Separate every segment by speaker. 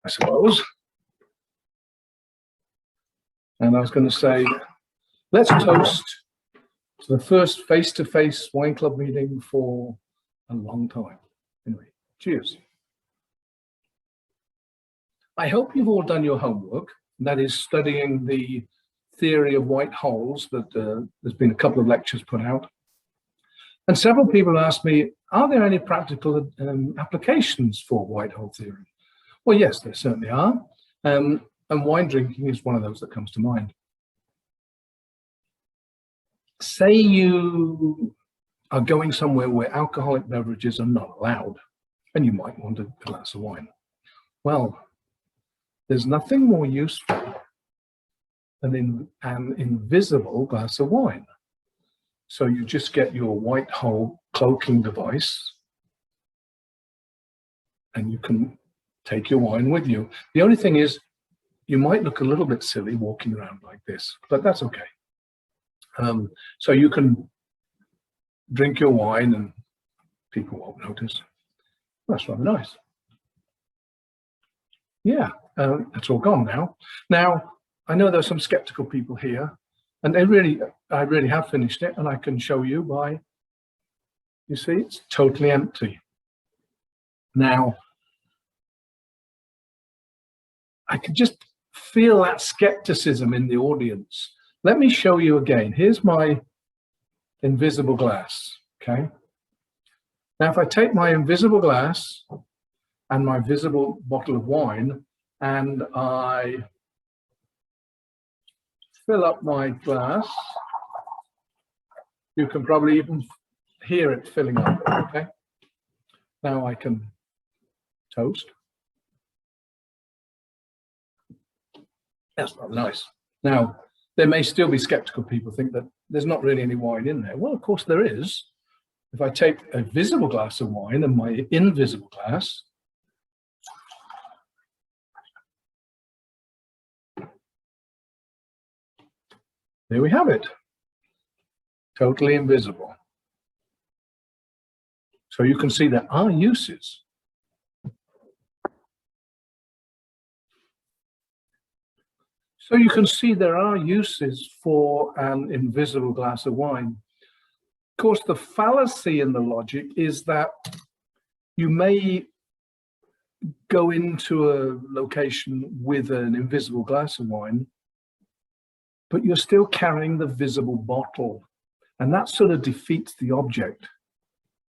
Speaker 1: I suppose. And I was going to say, let's toast to the first face-to-face wine club meeting for a long time. Anyway, cheers. I hope you've all done your homework, that is studying the theory of white holes that there's been a couple of lectures put out. And several people asked me, are there any practical applications for white hole theory? Well, yes, there certainly are. And wine drinking is one of those that comes to mind. Say you are going somewhere where alcoholic beverages are not allowed, and you might want a glass of wine. Well, there's nothing more useful than an invisible glass of wine. So you just get your white hole cloaking device, and you can take your wine with you. The only thing is, you might look a little bit silly walking around like this, but that's okay. So you can drink your wine and people won't notice. That's rather nice. Yeah, it's all gone now. Now, I know there's some skeptical people here, and I really have finished it, and I can show you by, you see, it's totally empty. Now, I could just feel that skepticism in the audience. Let me show you again. Here's my invisible glass, okay? Now, if I take my invisible glass and my visible bottle of wine, and I fill up my glass, you can probably even hear it filling up, okay? Now I can toast. That's not nice. Now, there may still be skeptical people think that there's not really any wine in there. Well, of course there is. If I take a visible glass of wine and my invisible glass, there we have it, totally invisible. So you can see there are uses. So you can see there are uses for an invisible glass of wine. Of course, the fallacy in the logic is that you may go into a location with an invisible glass of wine, but you're still carrying the visible bottle, and that sort of defeats the object.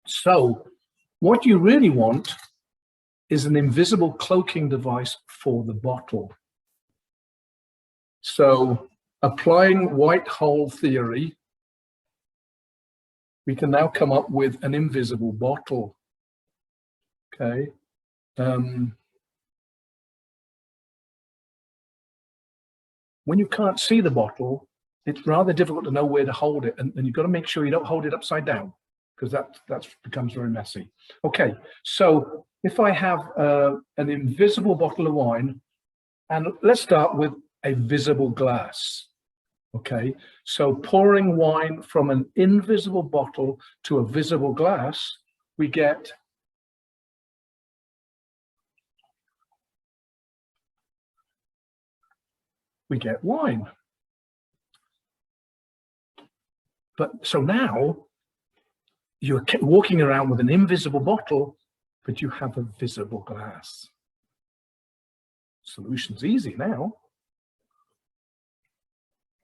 Speaker 1: So what you really want is an invisible cloaking device for the bottle. So applying white hole theory, we can now come up with an invisible bottle, okay? When you can't see the bottle, it's rather difficult to know where to hold it, and you've got to make sure you don't hold it upside down, because that becomes very messy. Okay, so if I have an invisible bottle of wine, and let's start with a visible glass, okay? So pouring wine from an invisible bottle to a visible glass, we get wine. But so now you're walking around with an invisible bottle, but you have a visible glass. Solution's easy now.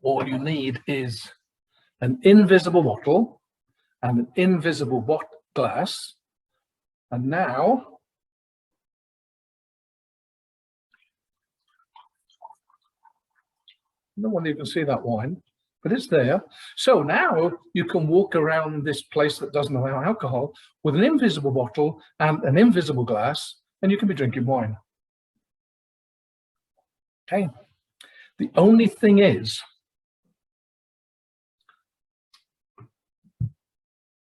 Speaker 1: All you need is an invisible bottle and an invisible glass. And now no wonder you can see that wine, but it's there. So now you can walk around this place that doesn't allow alcohol with an invisible bottle and an invisible glass, and you can be drinking wine. Okay. The only thing is,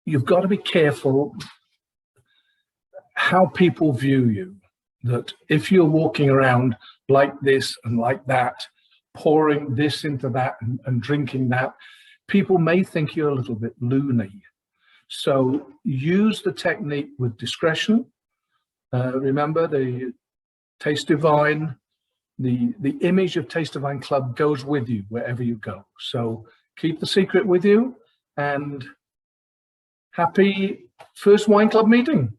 Speaker 1: you've got to be careful how people view you. That if you're walking around like this and like that, pouring this into that and drinking that, people may think you're a little bit loony. So use the technique with discretion. Remember, the Taste Divine, the image of Taste Divine Club goes with you wherever you go. So keep the secret with you, and happy first wine club meeting.